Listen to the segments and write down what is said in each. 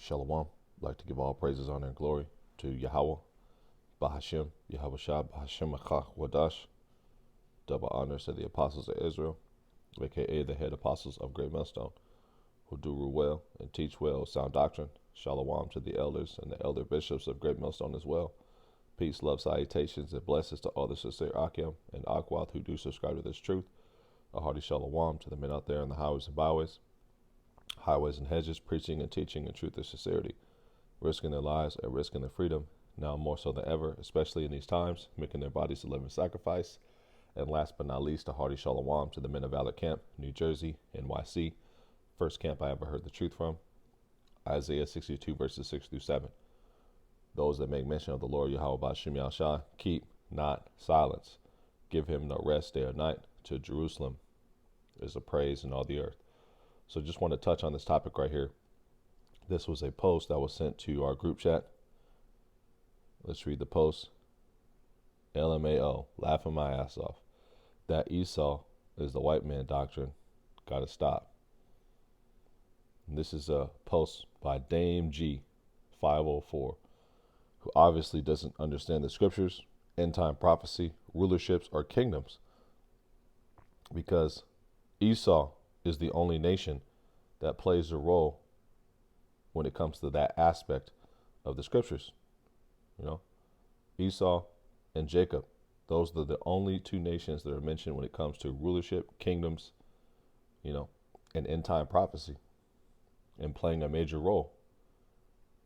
Shalom. I'd like to give all praises, honor, and glory to Yahweh, Bahashem, Yahweh Shah, Bahashem Achach Wadash. Double honors to the apostles of Israel, aka the head apostles of Great Millstone, who do rule well and teach well sound doctrine. Shalom to the elders and the elder bishops of Great Millstone as well. Peace, love, salutations, and blessings to all the sincere Akim and Akwath who do subscribe to this truth. A hearty shalom to the men out there in the highways and byways, highways and hedges, preaching and teaching in truth and sincerity, risking their lives and risking their freedom, now more so than ever, especially in these times, making their bodies a living sacrifice. And last but not least, a hearty shalom to the men of Valor Camp, New Jersey, NYC, first camp I ever heard the truth from, Isaiah 62 verses 6 through 7. Those that make mention of the Lord Yahweh Ba'Shem Yahshua, keep not silence. Give him no rest day or night. To Jerusalem is a praise in all the earth. So just want to touch on this topic right here. This was a post that was sent to our group chat. Let's read the post. LMAO, laughing my ass off. That Esau is the white man doctrine. Gotta stop. And this is a post by Dame G 504, who obviously doesn't understand the scriptures, end time prophecy, rulerships, or kingdoms. Because Esau is the only nation that plays a role when it comes to that aspect of the scriptures. You know, Esau and Jacob, those are the only two nations that are mentioned when it comes to rulership, kingdoms, you know, and end time prophecy, and playing a major role.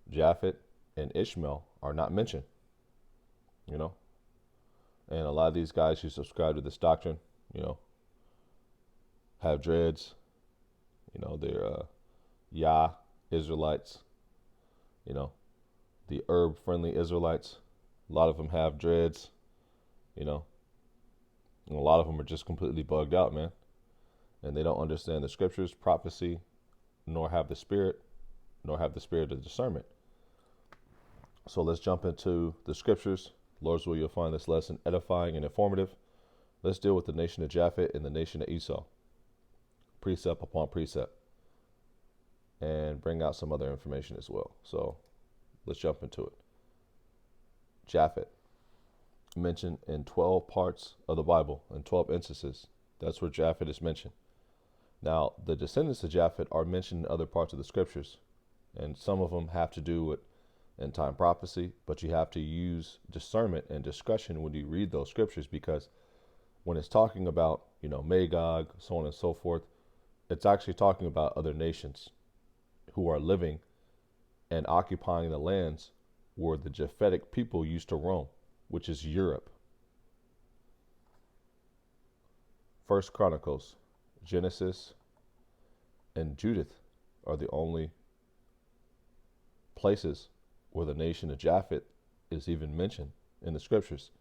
Japheth and Ishmael are not mentioned, you know, and a lot of these guys who subscribe to this doctrine, you know, have dreads, you know, they're Yah Israelites, you know, the herb-friendly Israelites. A lot of them have dreads, you know, and a lot of them are just completely bugged out, man. And they don't understand the scriptures, prophecy, nor have the spirit of discernment. So let's jump into the scriptures. Lord's will, you'll find this lesson edifying and informative. Let's deal with the nation of Japheth and the nation of Esau, precept upon precept, and bring out some other information as well. So let's jump into it. Japheth, mentioned in 12 parts of the Bible, in 12 instances. That's where Japheth is mentioned. Now, the descendants of Japheth are mentioned in other parts of the scriptures, and some of them have to do with end time prophecy, but you have to use discernment and discretion when you read those scriptures, because when it's talking about, you know, Magog, so on and so forth, it's actually talking about other nations who are living and occupying the lands where the Japhetic people used to roam, which is Europe. First Chronicles, Genesis, and Judith are the only places where the nation of Japheth is even mentioned in the scriptures.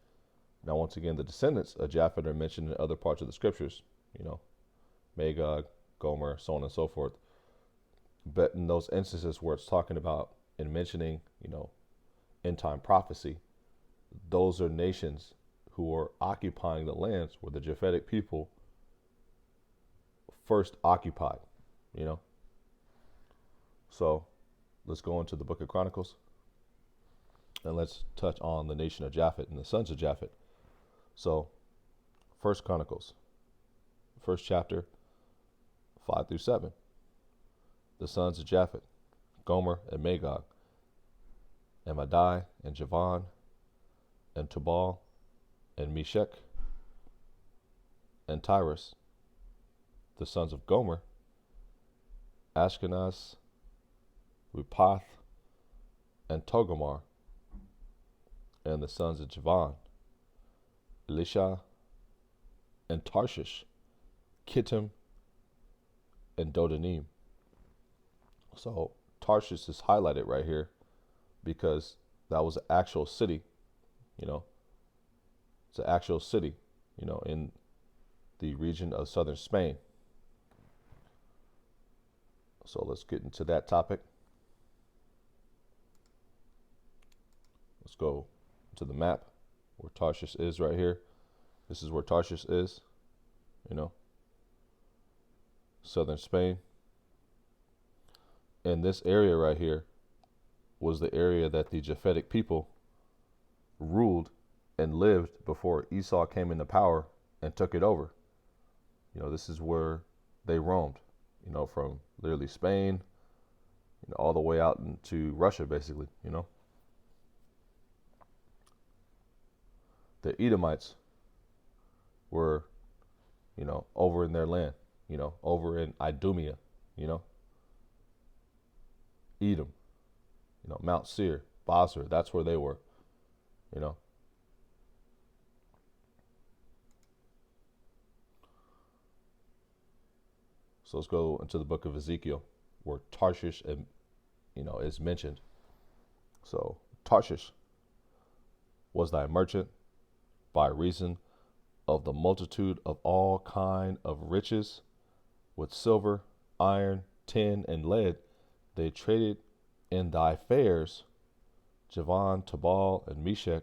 Now, once again, the descendants of Japheth are mentioned in other parts of the scriptures, you know, Magog, Gomer, so on and so forth. But in those instances where it's talking about and mentioning, you know, end time prophecy, those are nations who are occupying the lands where the Japhetic people first occupied, you know. So let's go into the book of Chronicles and let's touch on the nation of Japheth and the sons of Japheth. So First Chronicles, first chapter, 5 through 7. The sons of Japheth, Gomer and Magog, and Madai and Javan and Tubal and Meshech and Tyrus. The sons of Gomer, Ashkenaz, Repath, and Togarmah. And the sons of Javan, Elisha and Tarshish, Kittim and Dodanim. So Tarshish is highlighted right here because that was an actual city, you know. It's an actual city, you know, in the region of southern Spain. So let's get into that topic. Let's go to the map where Tarshish is right here. This is where Tarshish is, you know, southern Spain. And this area right here was the area that the Japhetic people ruled and lived before Esau came into power and took it over. This is where they roamed, from literally Spain, all the way out into Russia, basically, The Edomites were, over in their land, over in Idumea, Edom, Mount Seir, Basra, that's where they were, you know. So let's go into the book of Ezekiel, where Tarshish, is mentioned. So Tarshish was thy merchant by reason of the multitude of all kind of riches, with silver, iron, tin, and lead. They traded in thy fairs. Javan, Tabal, and Meshach,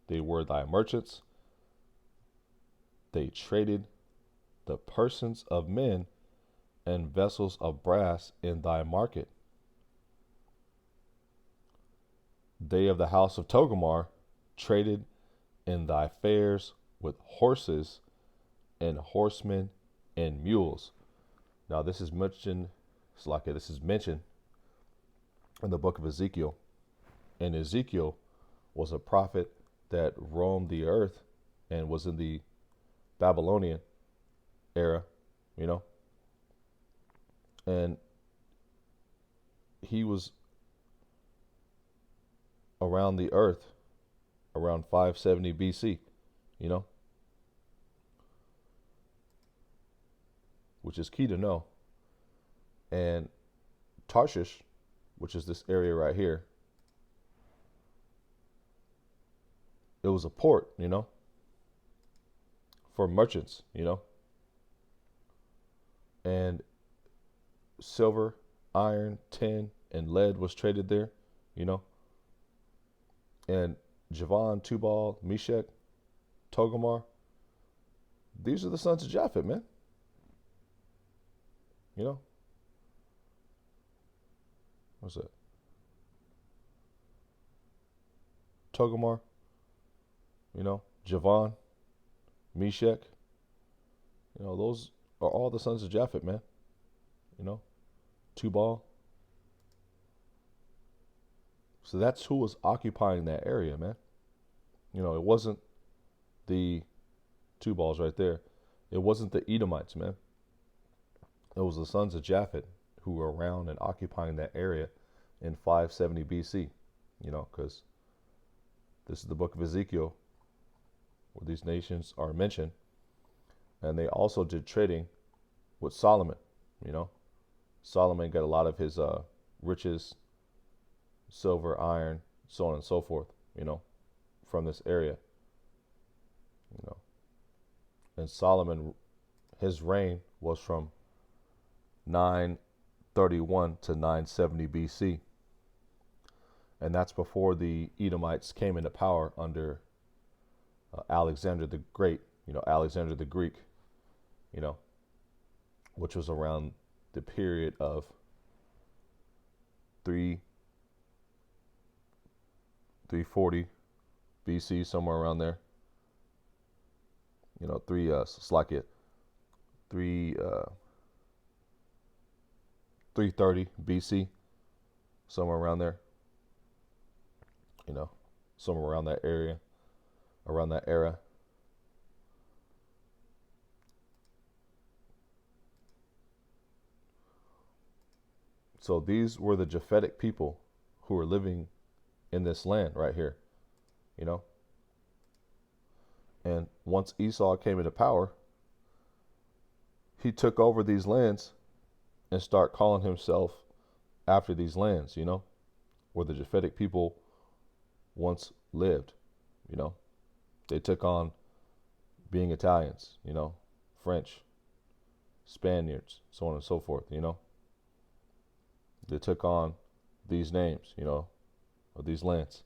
they were thy merchants. They traded the persons of men and vessels of brass in thy market. They of the house of Togomar traded in thy fairs with horses and horsemen and mules. Now this is mentioned, this is mentioned in the book of Ezekiel. And Ezekiel was a prophet that roamed the earth and was in the Babylonian era, and he was around the earth around 570 BC, which is key to know. And Tarshish, which is this area right here, it was a port, for merchants, and silver, iron, tin, and lead was traded there, and Javan, Tubal, Meshach, Togomar, these are the sons of Japheth, man. What's that? Togomar, Javan, Meshach, those are all the sons of Japheth, man. Tubal. So that's who was occupying that area, man. It wasn't the Tubals right there. It wasn't the Edomites, man. It was the sons of Japheth who were around and occupying that area in 570 BC, because this is the book of Ezekiel where these nations are mentioned. And they also did trading with Solomon, Solomon got a lot of his riches, silver, iron, so on and so forth, from this area, And Solomon, his reign was from 931 to 970 BC. And that's before the Edomites came into power under Alexander the Great, Alexander the Greek, which was around the period of 340 BC, somewhere around there. 330 BC, somewhere around there. Somewhere around that area, around that era. So these were the Japhetic people who were living in this land right here, And once Esau came into power, he took over these lands and started calling himself after these lands, where the Japhetic people once lived, They took on being Italians, French, Spaniards, so on and so forth, They took on these names, of these lands.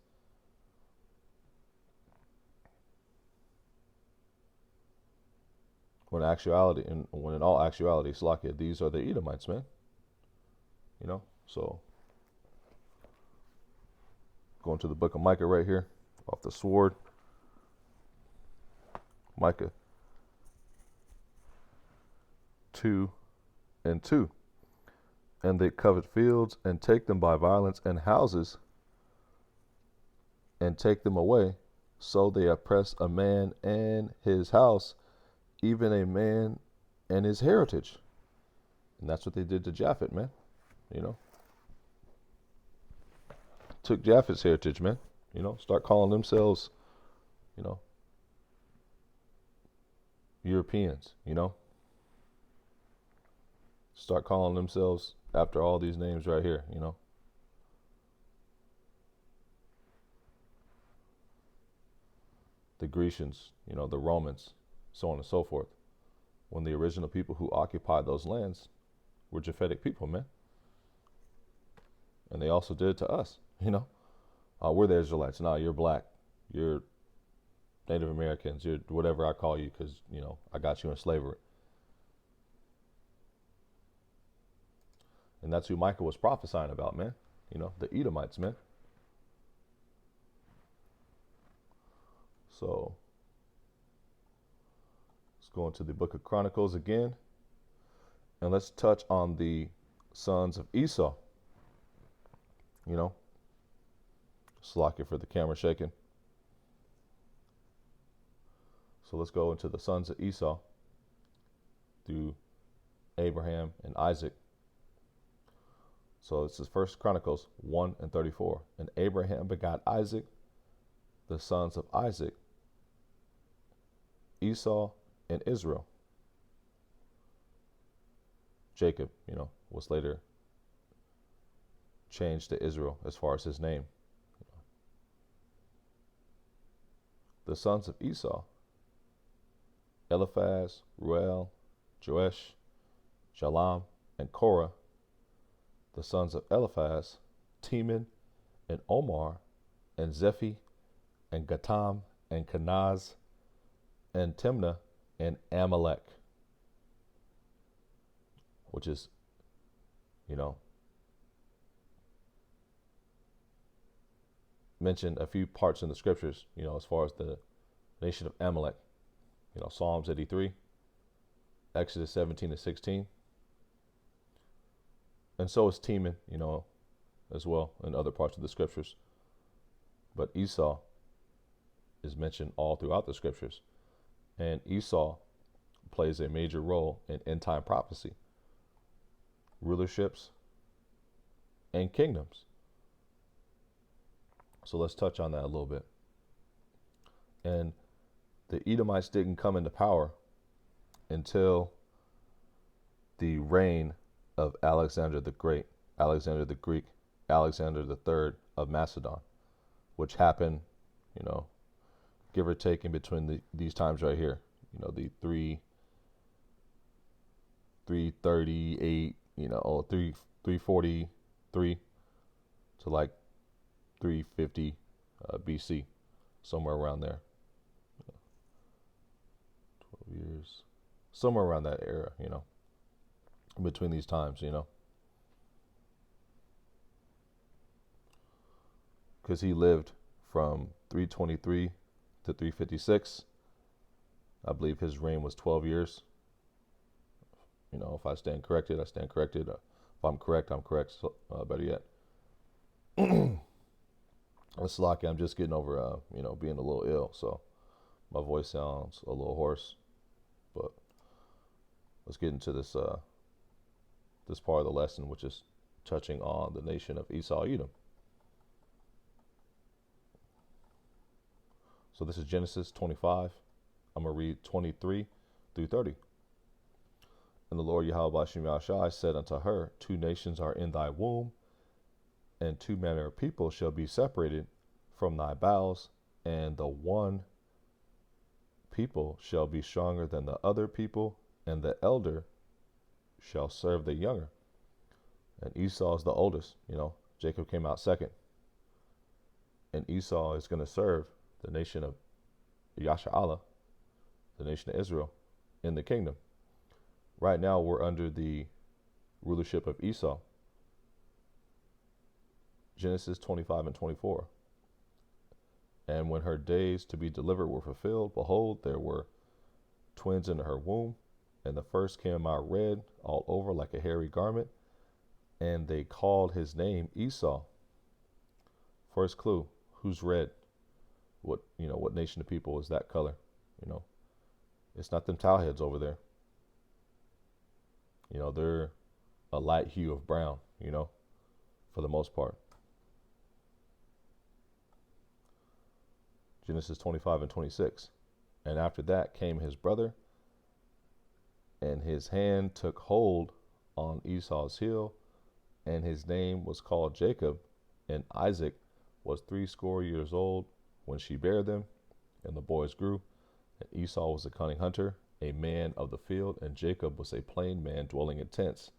When in all actuality, these are the Edomites, man. So Going to the book of Micah right here, off the sword. Micah 2:2. And they covet fields and take them by violence, and houses and take them away. So they oppress a man and his house, even a man and his heritage. And that's what they did to Japheth, man. You know, took Japheth's heritage, man. You know, start calling themselves, you know, Europeans, you know. Start calling themselves after all these names right here, you know. The Grecians, you know, the Romans, so on and so forth. When the original people who occupied those lands were Japhetic people, man. And they also did it to us, you know. We're the Israelites. No, you're black. You're Native Americans. You're whatever I call you because, you know, I got you in slavery. And that's who Micah was prophesying about, man. You know, the Edomites, man. So let's go into the book of Chronicles again. And let's touch on the sons of Esau. You know, slack it for the camera shaking. So let's go into the sons of Esau through Abraham and Isaac. So this is 1 Chronicles 1:34. And Abraham begot Isaac, the sons of Isaac, Esau and Israel. Jacob, you know, was later changed to Israel as far as his name. The sons of Esau: Eliphaz, Reuel, Joash, Jalam, and Korah. The sons of Eliphaz: Teman, and Omar, and Zephi, and Gatam, and Kenaz, and Timnah, and Amalek. Which is, you know, mentioned a few parts in the scriptures, you know, as far as the nation of Amalek. You know, Psalms 83, Exodus 17-16. And so is Teman, you know, as well in other parts of the scriptures. But Esau is mentioned all throughout the scriptures. And Esau plays a major role in end time prophecy, rulerships, and kingdoms. So let's touch on that a little bit. And the Edomites didn't come into power until the reign of Alexander the Great, Alexander the Greek, Alexander the Third of Macedon, which happened, you know, give or take in between these times right here. You know, the 338, you know, 343 to like 350 BC, somewhere around there. 12 years, somewhere around that era, you know, between these times, you know. Because he lived from 323 to 356. I believe his reign was 12 years. You know, if I stand corrected, I stand corrected. If I'm correct, I'm correct. So, better yet. It's lucky I'm just getting over, you know, being a little ill. So my voice sounds a little hoarse. But let's get into this this part of the lesson, which is touching on the nation of Esau, Edom. So this is Genesis 25. I'm going to read 23 through 30. And the Lord Yahweh Bashim Yahshai said unto her, 2 nations are in thy womb, and 2 manner of people shall be separated from thy bowels, and the one people shall be stronger than the other people, and the elder shall serve the younger. And Esau is the oldest, you know, Jacob came out second. And Esau is going to serve the nation of Yasha'Allah, the nation of Israel, in the kingdom. Right now, we're under the rulership of Esau. Genesis 25 and 24. And when her days to be delivered were fulfilled, behold, there were twins in her womb. And the first came out red all over like a hairy garment. And they called his name Esau. First clue, who's red? What nation of people is that color? It's not them towelheads over there. They're a light hue of brown, for the most part. Genesis 25 and 26. And after that came his brother, and his hand took hold on Esau's heel, and his name was called Jacob. And Isaac was 80 years old when she bare them, and the boys grew. And Esau was a cunning hunter, a man of the field, and Jacob was a plain man dwelling in tents.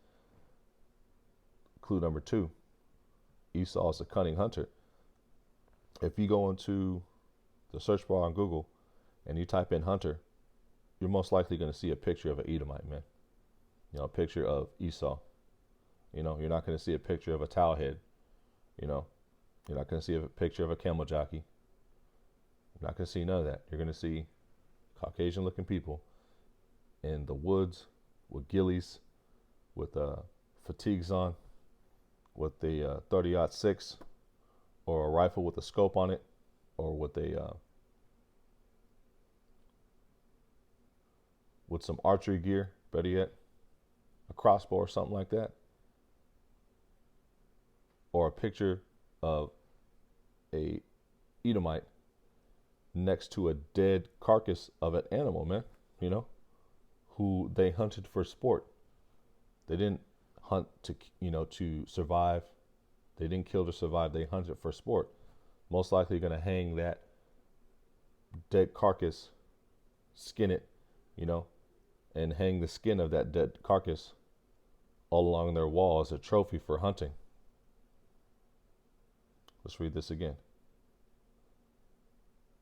Clue number 2, Esau is a cunning hunter. If you go into the search bar on Google and you type in hunter, you're most likely going to see a picture of an Edomite, man. A picture of Esau. You're not going to see a picture of a towelhead. You're not going to see a picture of a camel jockey. You're not going to see none of that. You're going to see Caucasian looking people in the woods with ghillies, with fatigues on, with the 30-06 or a rifle with a scope on it, or with some archery gear, better yet, a crossbow or something like that, or a picture of a Edomite next to a dead carcass of an animal, man, who they hunted for sport. They didn't hunt to survive. They didn't kill to survive. They hunted for sport. Most likely going to hang that dead carcass, skin it, and hang the skin of that dead carcass all along their wall as a trophy for hunting. Let's read this again.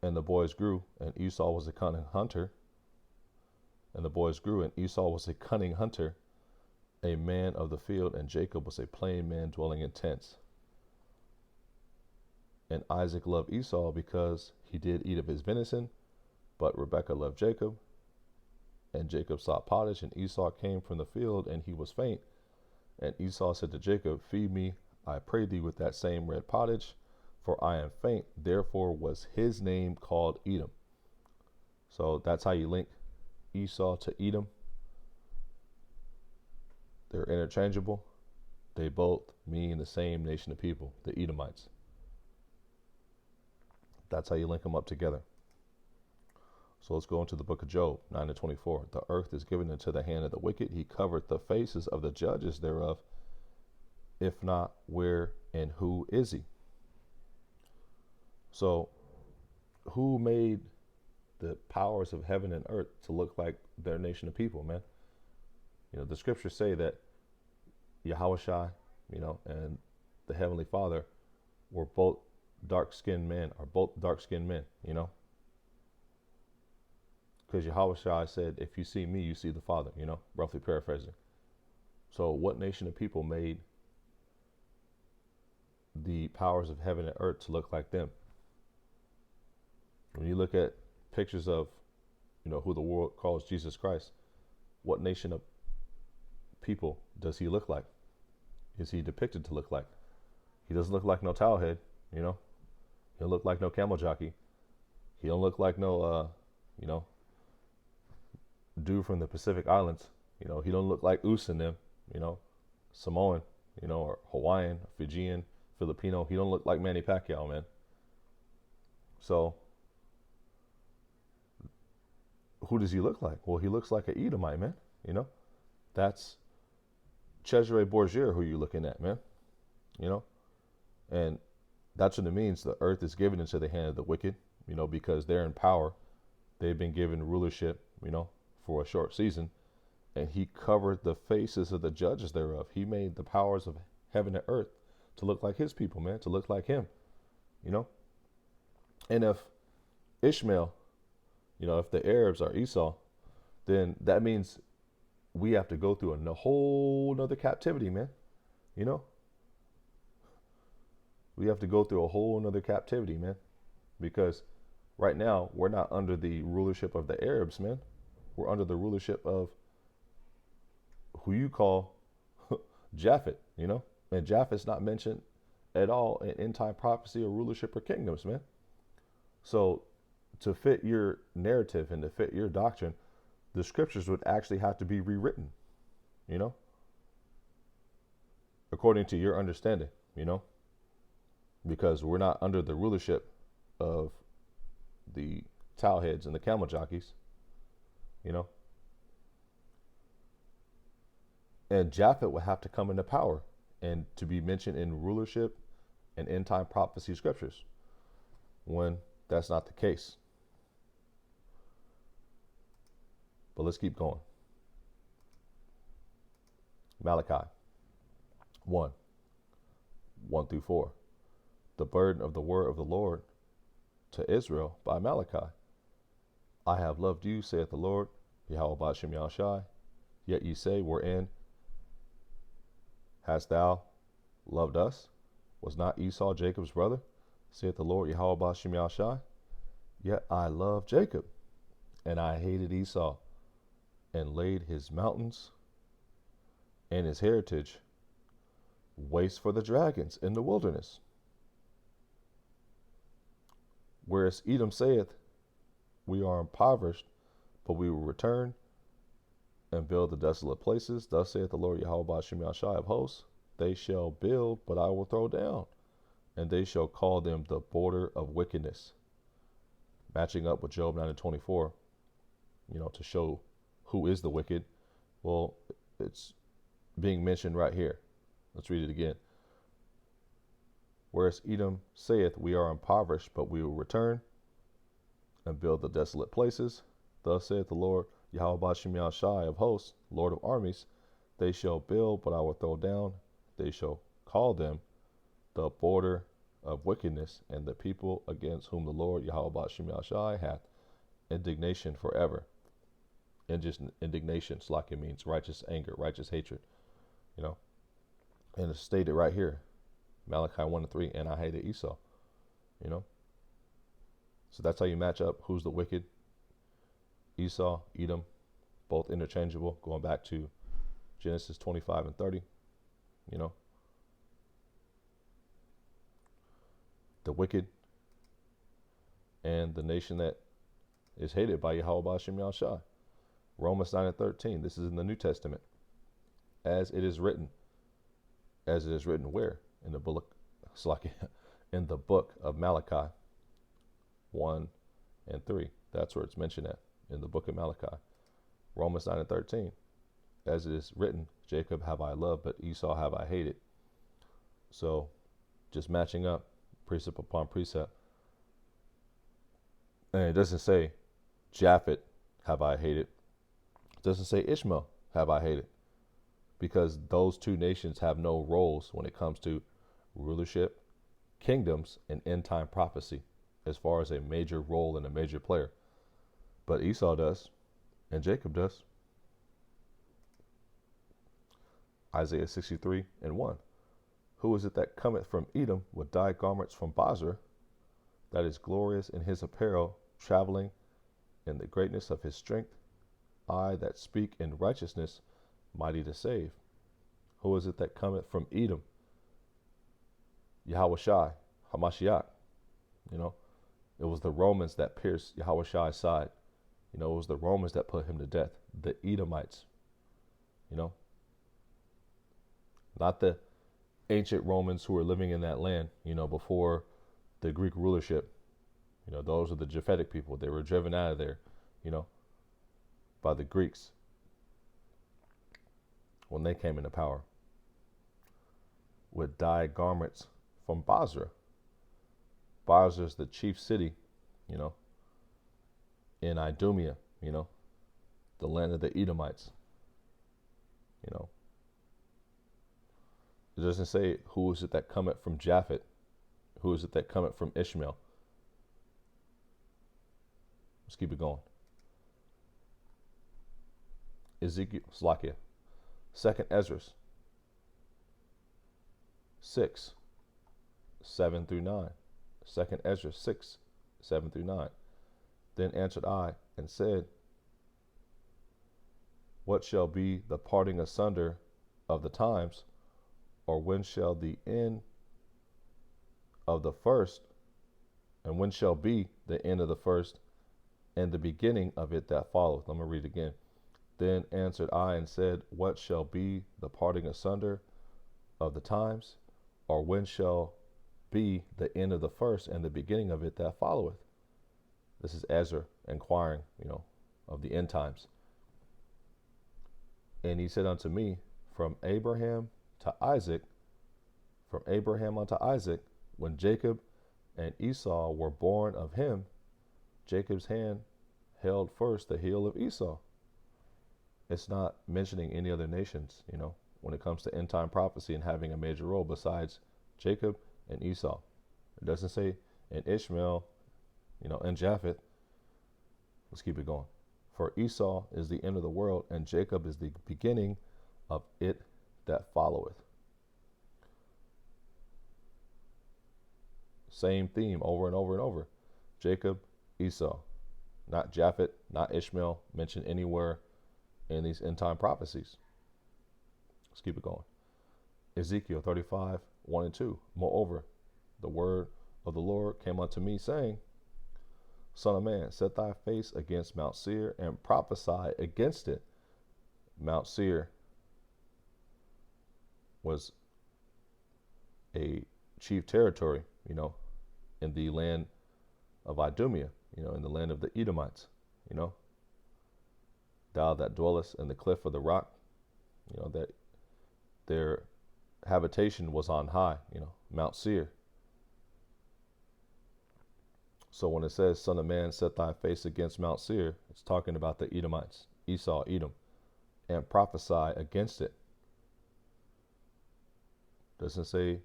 And the boys grew, and Esau was a cunning hunter. And the boys grew, and Esau was a cunning hunter, a man of the field, and Jacob was a plain man dwelling in tents. And Isaac loved Esau because he did eat of his venison, but Rebekah loved Jacob. And Jacob sought pottage, and Esau came from the field, and he was faint. And Esau said to Jacob, feed me, I pray thee, with that same red pottage, for I am faint. Therefore was his name called Edom. So that's how you link Esau to Edom. They're interchangeable. They both mean the same nation of people, the Edomites. That's how you link them up together. So let's go into the book of Job 9-24. The earth is given into the hand of the wicked. He covered the faces of the judges thereof. If not, where and who is he? So who made the powers of heaven and earth to look like their nation of people, man? The scriptures say that Yahushua, and the Heavenly Father were both dark-skinned men, because Yahushua said, if you see me, you see the Father, roughly paraphrasing. So what nation of people made the powers of heaven and earth to look like them? When you look at pictures of, who the world calls Jesus Christ, what nation of people does he look like? Is he depicted to look like? He doesn't look like no towelhead, He don't look like no camel jockey. He don't look like no, dude from the Pacific Islands. He don't look like Us and them, Samoan, or Hawaiian, Fijian, Filipino. He don't look like Manny Pacquiao, man. So who does he look like? Well, he looks like an Edomite, man. That's Cesare Borgia who you're looking at, man. And that's what it means. The earth is given into the hand of the wicked, because they're in power. They've been given rulership, for a short season. And he covered the faces of the judges thereof. He made the powers of heaven and earth to look like his people, man, to look like him, And if Ishmael, if the Arabs are Esau, then that means we have to go through a whole nother captivity, man. We have to go through a whole nother captivity, man. because right now we're not under the rulership of the Arabs, man. We're under the rulership of who you call Japheth, and Japheth's not mentioned at all in end time prophecy or rulership or kingdoms, man. So to fit your narrative and to fit your doctrine, the scriptures would actually have to be rewritten, you know, according to your understanding, because we're not under the rulership of the towelheads and the camel jockeys, you know. And Japheth would have to come into power and to be mentioned in rulership and end time prophecy scriptures, when that's not the case. But let's keep going. Malachi 1, 1 through 4. The burden of the word of the Lord to Israel by Malachi. I have loved you, saith the Lord, Yahweh Ba'ashem Yahushai. Yet ye say, wherein hast thou loved us? Was not Esau Jacob's brother? Saith the Lord, Yahweh Ba'ashem Yahushai. Yet I loved Jacob, and I hated Esau, and laid his mountains and his heritage waste for the dragons in the wilderness. Whereas Edom saith, we are impoverished, but we will return and build the desolate places. Thus saith the Lord Yahweh Ba'ashem Yahushai of hosts, they shall build, but I will throw down, and they shall call them the border of wickedness. Matching up with Job 9:24, to show who is the wicked. Well, it's being mentioned right here. Let's read it again. Whereas Edom saith, we are impoverished, but we will return and build the desolate places. Thus saith the Lord Yahweh Ba'ashem Yahushai of hosts, Lord of armies, they shall build, but I will throw down. They shall call them the border of wickedness, and the people against whom the Lord Yahweh Ba'ashem Yahushai hath indignation forever. And just indignation, like it means righteous anger, righteous hatred, and it's stated right here, Malachi 1:3, and I hated Esau, So that's how you match up who's the wicked. Esau, Edom, both interchangeable, going back to Genesis 25 and 30, The wicked and the nation that is hated by Yahweh Ba'ashem Yahushai. Romans 9:13. This is in the New Testament. As it is written. As it is written where? In the book, in the book of Malachi 1 and 3. That's where it's mentioned at, in the book of Malachi. Romans 9:13. As it is written, Jacob have I loved, but Esau have I hated. So just matching up precept upon precept. And it doesn't say Japheth have I hated. It doesn't say Ishmael have I hated, because those two nations have no roles when it comes to rulership, kingdoms, and end time prophecy as far as a major role and a major player. But Esau does, and Jacob does. Isaiah 63 and 1. Who is it that cometh from Edom with dyed garments from Bozrah, that is glorious in his apparel, traveling in the greatness of his strength? I that speak in righteousness, mighty to save. Who is it that cometh from Edom? Yahushai, Hamashiach. It was the Romans that pierced Yahushai's side. It was the Romans that put him to death. The Edomites. Not the ancient Romans who were living in that land, before the Greek rulership. Those are the Japhetic people. They were driven out of there, by the Greeks when they came into power with dyed garments from Bozrah. Bozrah is the chief city, in Idumea, the land of the Edomites. It doesn't say who is it that cometh from Japheth, who is it that cometh from Ishmael. Let's keep it going. Ezekiel, Slakia, 2nd Ezra 6, 7 through 9. 2nd Ezra 6, 7 through 9. Then answered I and said, what shall be the parting asunder of the times, or when shall the end of the first, and when shall be the end of the first, and the beginning of it that followeth? Let me read again. Then answered I and said, what shall be the parting asunder of the times, or when shall be the end of the first, and the beginning of it that followeth? This is Ezra inquiring, of the end times. And he said unto me, from Abraham unto Isaac, when Jacob and Esau were born of him, Jacob's hand held first the heel of Esau. It's not mentioning any other nations, when it comes to end time prophecy and having a major role besides Jacob and Esau. It doesn't say and Ishmael, and Japheth. Let's keep it going. For Esau is the end of the world, and Jacob is the beginning of it that followeth. Same theme over and over and over. Jacob, Esau. Not Japheth, not Ishmael, mentioned anywhere in these end time prophecies. Let's keep it going. Ezekiel 35, 1 and 2. Moreover, the word of the Lord came unto me, saying, Son of man, set thy face against Mount Seir and prophesy against it. Mount Seir was a chief territory, in the land of Idumea, in the land of the Edomites, Thou that dwellest in the cliff of the rock, that their habitation was on high, Mount Seir. So when it says, Son of man, set thy face against Mount Seir, it's talking about the Edomites, Esau, Edom, and prophesy against it. Doesn't say,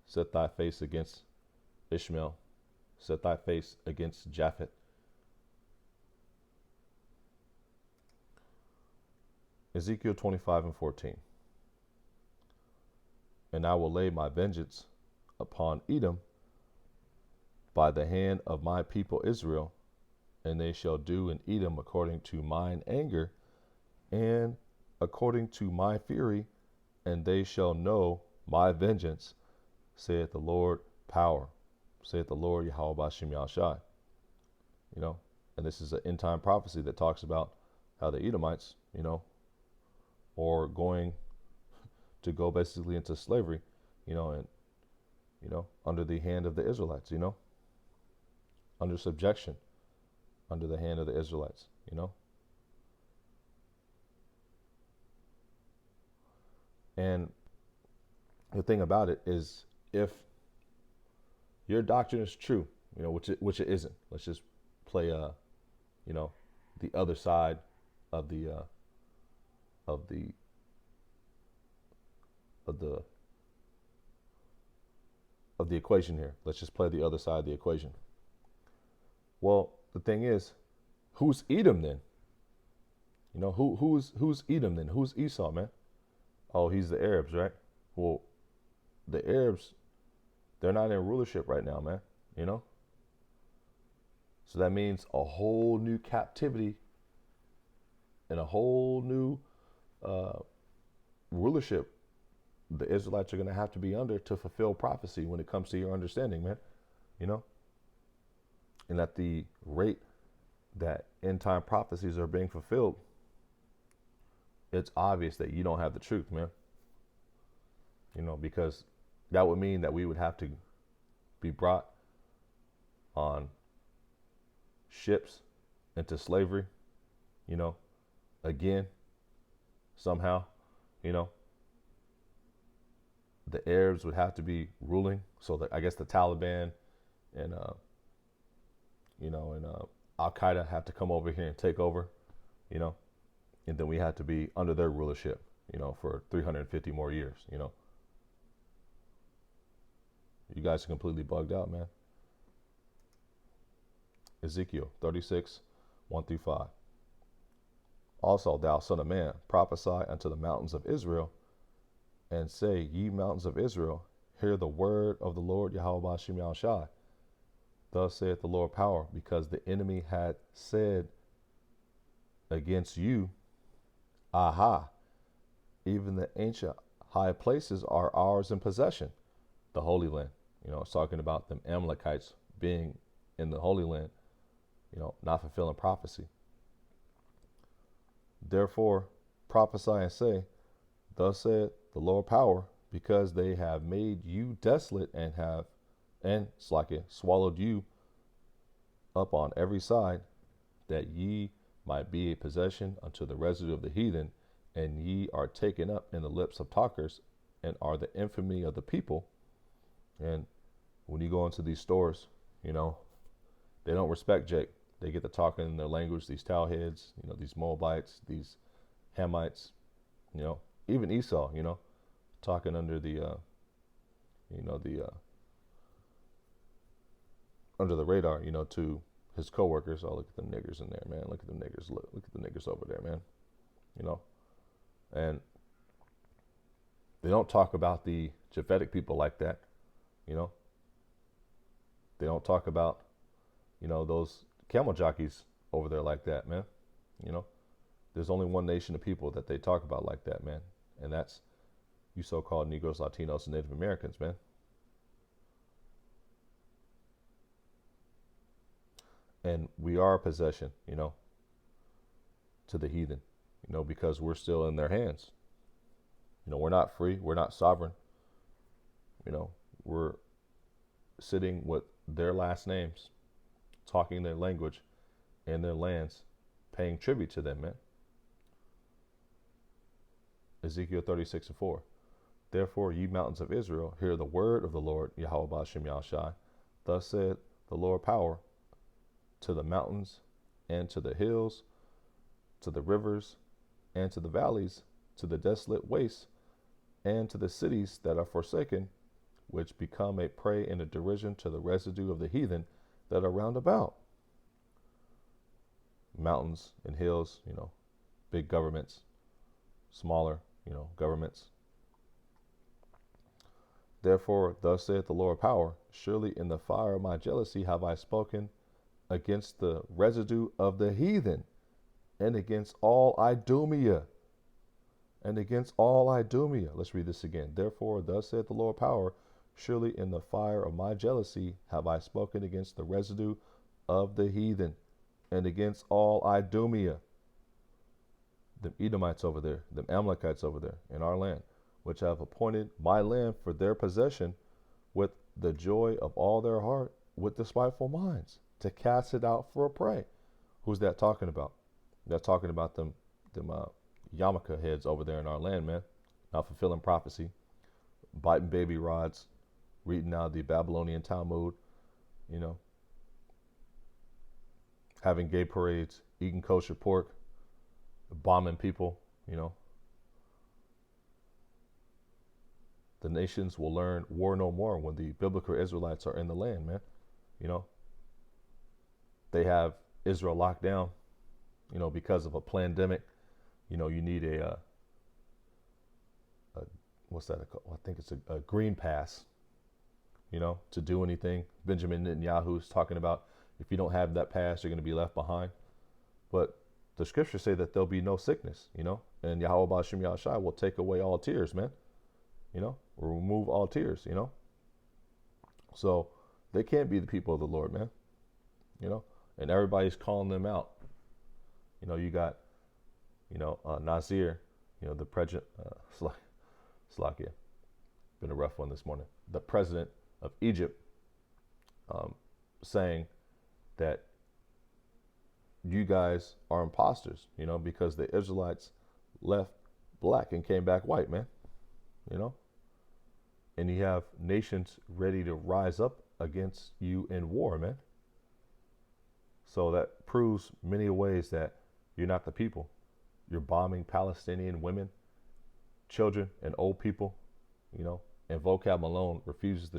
set thy face against Ishmael, set thy face against Japheth. Ezekiel 25 and 14. And I will lay my vengeance upon Edom by the hand of my people Israel, and they shall do in Edom according to mine anger and according to my fury, and they shall know my vengeance, saith the Lord power, saith the Lord Yahweh Bashim Yahushai. And this is an end time prophecy that talks about how the Edomites, are going to go basically into slavery, and, under the hand of the Israelites, under subjection, under the hand of the Israelites, And the thing about it is, if your doctrine is true, which it isn't, let's just play, the other side of the equation here. Let's just play the other side of the equation. Well, the thing is, who's Edom then? Who's Edom then? Who's Esau, man? Oh, he's the Arabs, right? Well, the Arabs, they're not in rulership right now, man. So that means a whole new captivity and a whole new rulership the Israelites are going to have to be under to fulfill prophecy when it comes to your understanding, man. And at the rate that end time prophecies are being fulfilled, it's obvious that you don't have the truth, man. Because that would mean that we would have to be brought on ships into slavery, again, somehow, the Arabs would have to be ruling. So that I guess the Taliban and, Al-Qaeda have to come over here and take over, and then we had to be under their rulership, for 350 more years, You guys are completely bugged out, man. Ezekiel 36, 1 through 5. Also, thou son of man, prophesy unto the mountains of Israel, and say, ye mountains of Israel, hear the word of the Lord Yahweh Bashim Yahushai. Thus saith the Lord power, because the enemy had said against you, aha, even the ancient high places are ours in possession, the Holy Land. It's talking about them Amalekites being in the Holy Land, not fulfilling prophecy. Therefore, prophesy and say, thus saith the Lord power, because they have made you desolate and swallowed you up on every side, that ye might be a possession unto the residue of the heathen, and ye are taken up in the lips of talkers, and are the infamy of the people. And when you go into these stores, they don't respect Jake. They get to talking in their language, these towelheads, these Moabites, these Hamites, even Esau, talking under the under the radar, to his coworkers. Oh, look at them niggers in there, man. Look at them niggers. Look at the niggers over there, man. And they don't talk about the Japhetic people like that. They don't talk about, those camel jockeys over there like that, man. There's only one nation of people that they talk about like that, man. And that's you so-called Negroes, Latinos, and Native Americans, man. And we are a possession, to the heathen, because we're still in their hands. We're not free. We're not sovereign. We're sitting with their last names, talking their language and their lands, paying tribute to them, man. Ezekiel 36:4. Therefore, ye mountains of Israel, hear the word of the Lord, Yahweh Ba'ashem Yahushai. Thus said the Lord power, to the mountains and to the hills, to the rivers and to the valleys, to the desolate wastes, and to the cities that are forsaken, which become a prey and a derision to the residue of the heathen that are round about. Mountains and hills, big governments, smaller, governments. Therefore, thus saith the Lord power, surely in the fire of my jealousy have I spoken against the residue of the heathen, and against all Idumea. And against all Idumea. Let's read this again. Therefore, thus saith the Lord power, surely in the fire of my jealousy have I spoken against the residue of the heathen, and against all Idumea. Them Edomites over there, them Amalekites over there in our land, which have appointed my land for their possession with the joy of all their heart, with despiteful minds, to cast it out for a prey. Who's that talking about? They're talking about them yarmulke heads over there in our land, man. Not fulfilling prophecy, biting baby rods, reading out the Babylonian Talmud, having gay parades, eating kosher pork, bombing people, The nations will learn war no more when the biblical Israelites are in the land, man. They have Israel locked down, because of a pandemic. You need a what's that called? I think it's a green pass, to do anything. Benjamin Netanyahu's talking about if you don't have that pass, you're going to be left behind. But the scriptures say that there'll be no sickness, and Yahweh Ba'ashem Yahushai will take away all tears, man. Will remove all tears, So they can't be the people of the Lord, man. And everybody's calling them out. You got, Nazir, the president, Slakia, been a rough one this morning. The president of Egypt, saying that you guys are imposters, because the Israelites left black and came back white, man. And you have nations ready to rise up against you in war, man. So that proves many ways that you're not the people. You're bombing Palestinian women, children, and old people, and vocab alone refuses to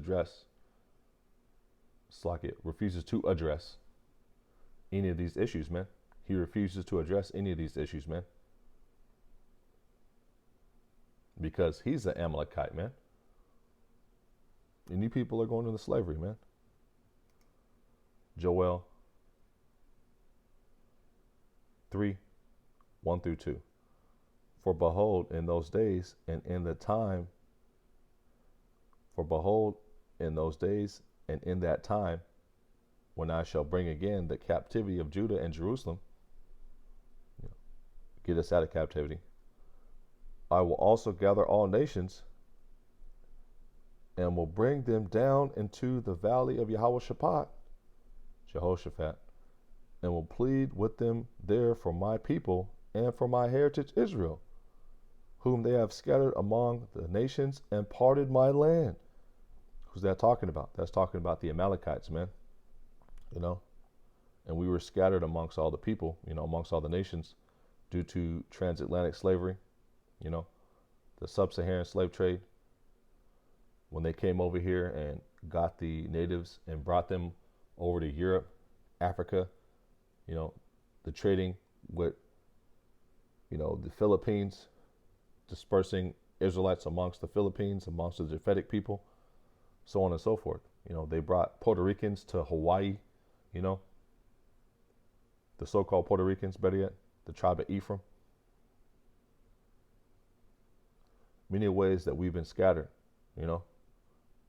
address any of these issues, man. He refuses to address any of these issues, man. Because he's an Amalekite, man. And you people are going into slavery, man. Joel 3, 1 through 2. For behold, in those days and in the time, for behold, in those days and in that time, when I shall bring again the captivity of Judah and Jerusalem, get us out of captivity, I will also gather all nations and will bring them down into the valley of Jehoshaphat, and will plead with them there for my people and for my heritage Israel, whom they have scattered among the nations and parted my land. Who's that talking about? That's talking about the Amalekites, man. And we were scattered amongst all the people, amongst all the nations due to transatlantic slavery, the sub-Saharan slave trade. When they came over here and got the natives and brought them over to Europe, Africa, the trading with, the Philippines, dispersing Israelites amongst the Philippines, amongst the Japhetic people, so on and so forth. They brought Puerto Ricans to Hawaii, the so-called Puerto Ricans, better yet, the tribe of Ephraim. Many ways that we've been scattered,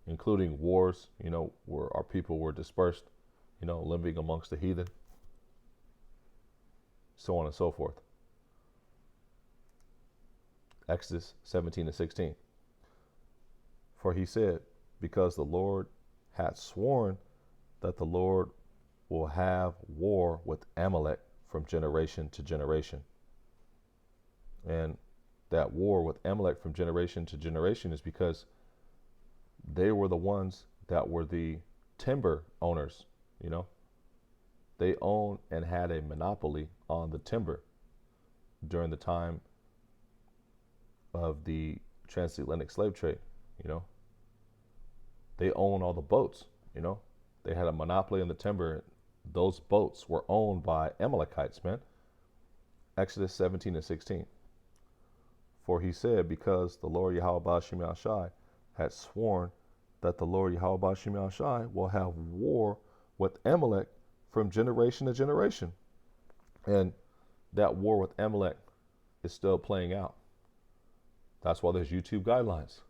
including wars, where our people were dispersed, living amongst the heathen, so on and so forth. Exodus 17 and 16. For he said, because the Lord had sworn that the Lord will have war with Amalek from generation to generation. And that war with Amalek from generation to generation is because they were the ones that were the timber owners, They owned and had a monopoly on the timber during the time of the transatlantic slave trade, They owned all the boats, They had a monopoly on the timber. Those boats were owned by Amalekites, man. Exodus 17 and 16. For he said, because the Lord Yahweh Shem Shai had sworn that the Lord Yahweh Shem Shai will have war with Amalek from generation to generation. And that war with Amalek is still playing out. That's why there's YouTube guidelines.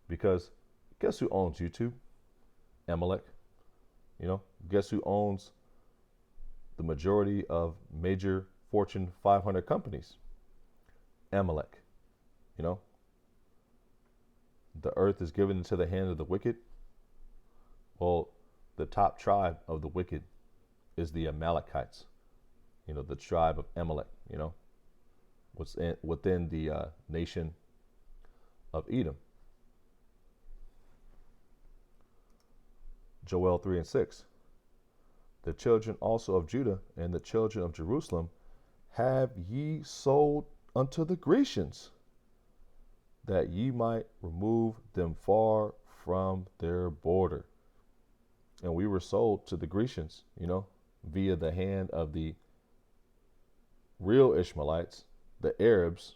Because guess who owns YouTube? Amalek. Guess who owns the majority of major Fortune 500 companies? Amalek. The earth is given into the hand of the wicked. Well, the top tribe of the wicked is the Amalekites. The tribe of Amalek, within the nation of Edom. Joel 3 and 6. The children also of Judah and the children of Jerusalem have ye sold unto the Grecians, that ye might remove them far from their border. And we were sold to the Grecians, via the hand of the real Ishmaelites, the Arabs,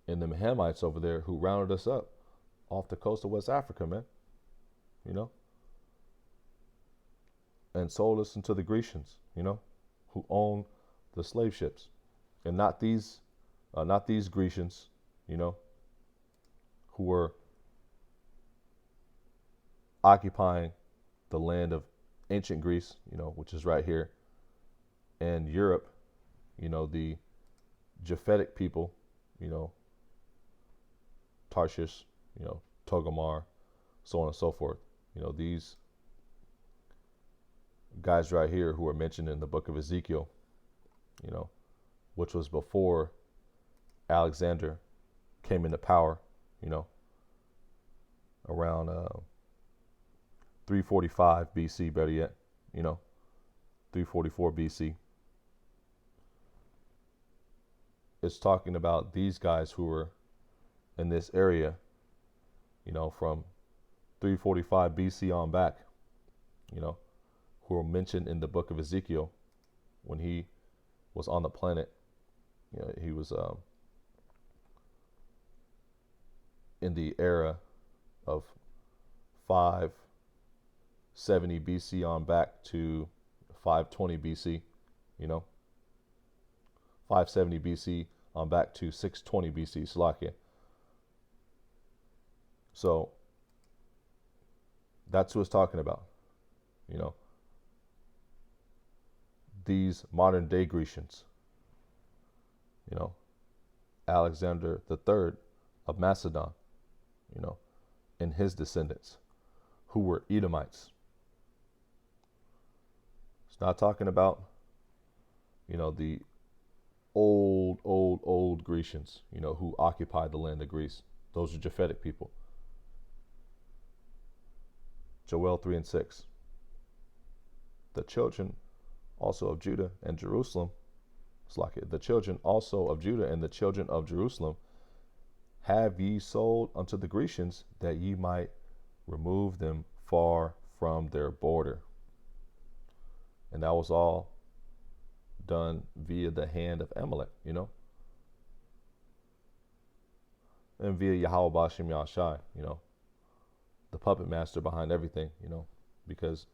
and the Hamites over there who rounded us up off the coast of West Africa, man. And sold us into the Grecians, who own the slave ships. And not these Grecians, who were occupying the land of ancient Greece, which is right here, and Europe, the Japhetic people, Tarshish, Togomar, so on and so forth. These guys right here who are mentioned in the book of Ezekiel, which was before Alexander came into power, around 345 BC, better yet, 344 BC. It's talking about these guys who were in this area, from 345 BC on back, who are mentioned in the book of Ezekiel when he was on the planet. He was in the era of 5, 70 BC on back to 520 BC, you know, 570 BC on back to 620 BC, Slakia. So that's who it's talking about, you know, these modern day Grecians, you know, Alexander III of Macedon, you know, and his descendants who were Edomites. It's not talking about, you know, the old Grecians, you know, who occupied the land of Greece. Those are Japhetic people. Joel 3 and 6. The children also of Judah and Jerusalem, the children also of Judah and the children of Jerusalem, have ye sold unto the Grecians, that ye might remove them far from their border. And that was all done via the hand of Amalek, you know, and via Yahweh Bashim Yahshai, you know, the puppet master behind everything, you know, because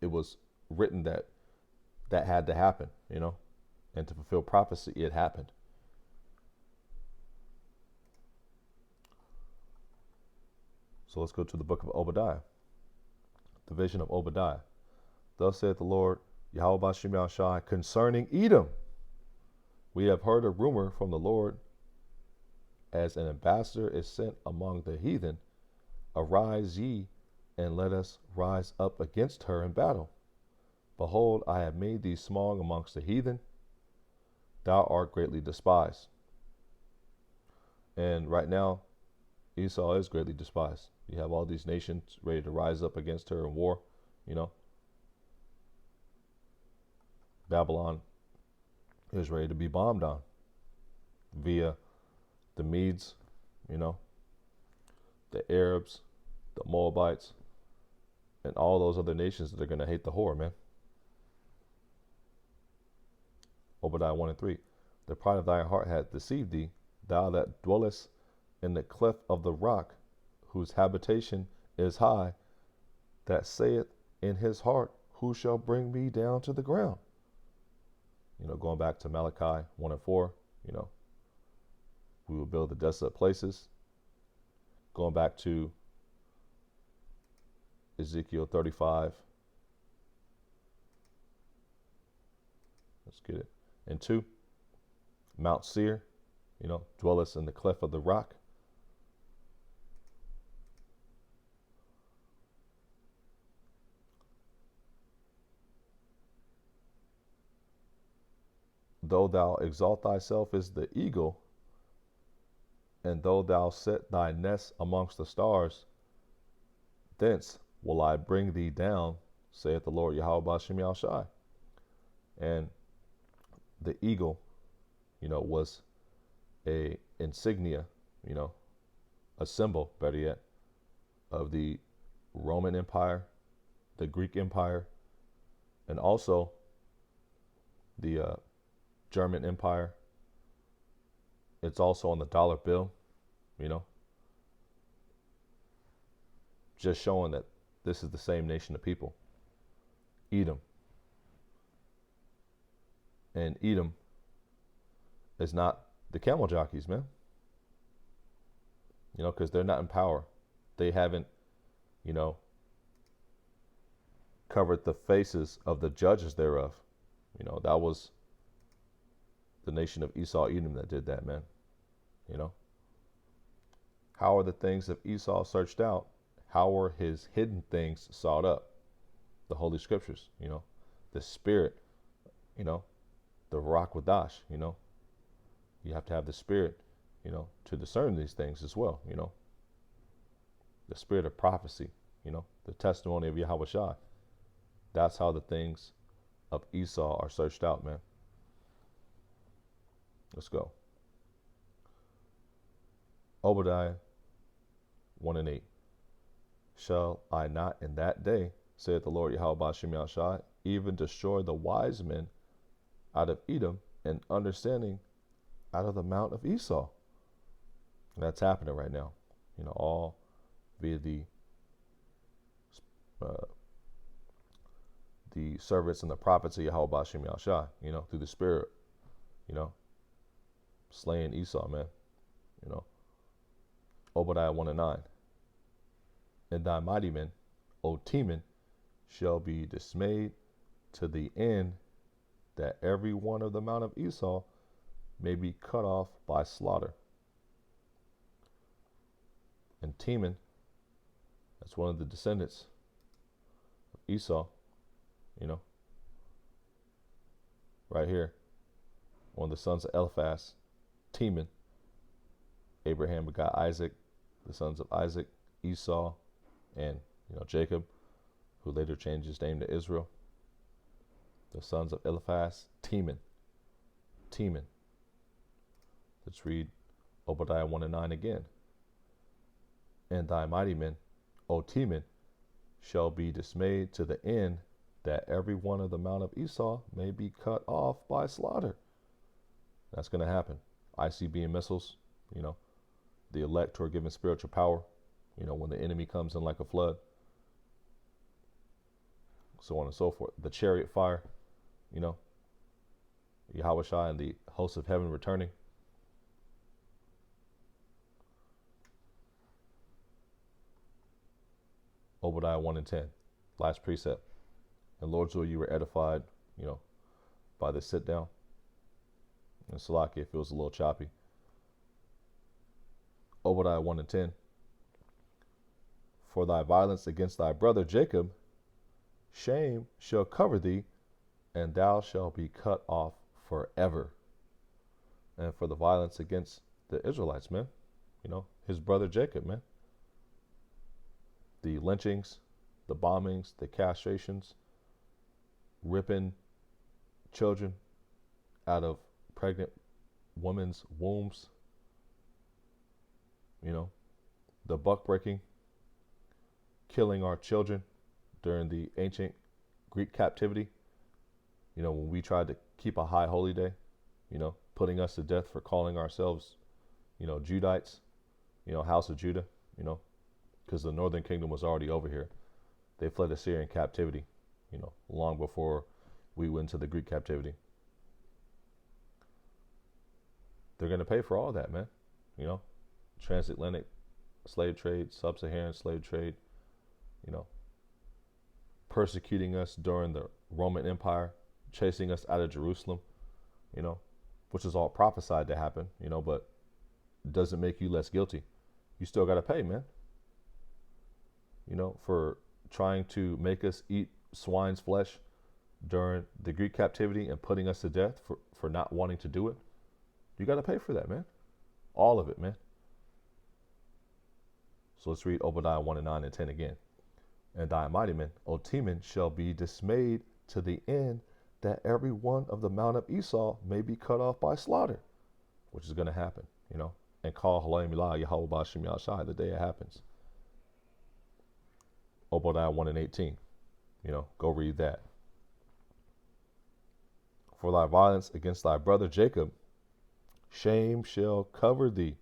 it was written that that had to happen, you know, and to fulfill prophecy, it happened. So let's go to the book of Obadiah, the vision of Obadiah. Thus saith the Lord, Yahweh Bashim Yahshai, concerning Edom. We have heard a rumor from the Lord, as an ambassador is sent among the heathen. Arise ye, and let us rise up against her in battle. Behold, I have made thee small amongst the heathen. Thou art greatly despised. And right now, Esau is greatly despised. You have all these nations ready to rise up against her in war, you know. Babylon is ready to be bombed on via the Medes, you know, the Arabs, the Moabites, and all those other nations that are going to hate the whore, man. Obadiah 1 and 3. The pride of thy heart hath deceived thee, thou that dwellest in the cleft of the rock, whose habitation is high, that saith in his heart, who shall bring me down to the ground? You know, going back to Malachi 1 and 4, you know, we will build the desolate places. Going back to Ezekiel 35. Let's get it. And 2, Mount Seir, you know, dwellest in the cleft of the rock. Though thou exalt thyself as the eagle, and though thou set thy nest amongst the stars, thence will I bring thee down, saith the Lord Yahweh Bashim Yahushai. And the eagle, you know, was a insignia, you know, a symbol, better yet, of the Roman Empire, the Greek Empire, and also the German Empire. It's also on the dollar bill, you know, just showing that this is the same nation of people. Edom. And Edom is not the camel jockeys, man. You know, because they're not in power. They haven't, you know, covered the faces of the judges thereof. You know, that was the nation of Esau, Edom, that did that, man. You know, how are the things of Esau searched out? How are his hidden things sought up? The Holy Scriptures, you know, the Spirit, you know, the Ruach Wadash, you know. You have to have the Spirit, you know, to discern these things as well, you know. The spirit of prophecy, you know, the testimony of Yahweh Shai. That's how the things of Esau are searched out, man. Let's go. Obadiah 1 and 8. Shall I not in that day, saith the Lord Yahweh Bashim Yahushai, even destroy the wise men out of Edom, and understanding out of the mount of Esau? And that's happening right now, you know, all via the servants and the prophets of Yahweh Bashim Yahshai, through the Spirit, slaying Esau, man. Obadiah 1 and 9. And thy mighty men, O Teman, shall be dismayed to the end that every one of the mount of Esau may be cut off by slaughter. And Teman, that's one of the descendants of Esau, right here, one of the sons of Eliphaz, Teman. Abraham begot Isaac, the sons of Isaac, Esau, and Jacob, who later changed his name to Israel. The sons of Eliphaz, Teman. Let's read Obadiah 1 and 9 again. And thy mighty men, O Teman, shall be dismayed to the end that every one of the mount of Esau may be cut off by slaughter. That's going to happen. ICBM missiles, the elect who are given spiritual power, when the enemy comes in like a flood, so on and so forth. The chariot fire, Yahweh Shai and the hosts of heaven returning. Obadiah 1 and 10, last precept. And Lord's will, you were edified, by the sit down. And Salaki, it feels a little choppy. Obadiah 1 and 10. For thy violence against thy brother Jacob, shame shall cover thee, and thou shalt be cut off forever. And for the violence against the Israelites, man, his brother Jacob, man. The lynchings, the bombings, the castrations, ripping children out of pregnant women's wombs, the buck breaking, killing our children during the ancient Greek captivity, when we tried to keep a high holy day, putting us to death for calling ourselves, Judites, House of Judah, because the northern kingdom was already over here. They fled Assyrian captivity, long before we went to the Greek captivity. They're going to pay for all that, man. Transatlantic slave trade, sub-Saharan slave trade, persecuting us during the Roman Empire, chasing us out of Jerusalem, which is all prophesied to happen, but it doesn't make you less guilty. You still got to pay, man. For trying to make us eat swine's flesh during the Greek captivity and putting us to death for not wanting to do it. You got to pay for that, man. All of it, man. So let's read Obadiah 1 and 9 and 10 again. And thy mighty men, O Teman, shall be dismayed to the end that every one of the mount of Esau may be cut off by slaughter, which is going to happen, and call Halay Milah Yahweh Bashim Yahshai the day it happens. Obadiah 1 and 18, go read that. For thy violence against thy brother Jacob, shame shall cover thee,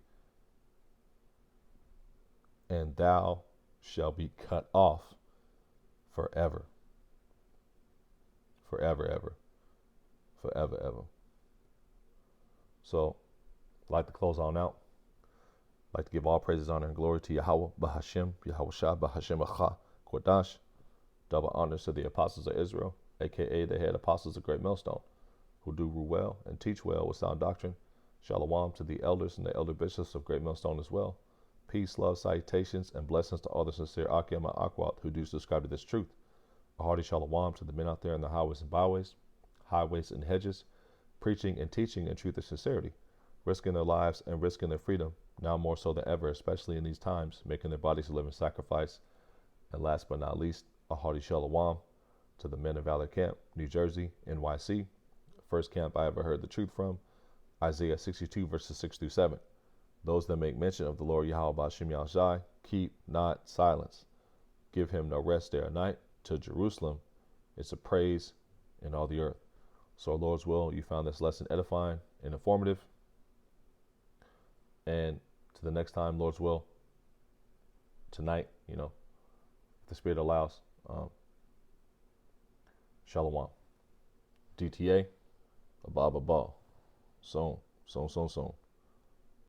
and thou shalt be cut off forever. Forever, ever. Forever, ever. So, I'd like to close on out. I'd like to give all praises, honor, and glory to Yahweh, Bahashim, Yahweh Shah, Bahashim Acha, Kodash. Double honors to the apostles of Israel, a.k.a. the head apostles of Great Millstone, who do rule well and teach well with sound doctrine. Shalom to the elders and the elder bishops of Great Millstone as well. Peace, love, salutations, and blessings to all the sincere Akim and Akwat who do subscribe to this truth. A hearty shalom to the men out there in the highways and byways, highways and hedges, preaching and teaching in truth and sincerity, risking their lives and risking their freedom, now more so than ever, especially in these times, making their bodies a living sacrifice. And last but not least, a hearty shalom to the Men of Valor Camp, New Jersey, NYC. First camp I ever heard the truth from, Isaiah 62, verses 6 through 7. Those that make mention of the Lord Yahweh Bashim Yahshai, keep not silence. Give him no rest day or night. To Jerusalem, it's a praise in all the earth. So, Lord's will, you found this lesson edifying and informative. And to the next time, Lord's will, tonight, if the Spirit allows, Shalom. DTA, Abba Abba. Son.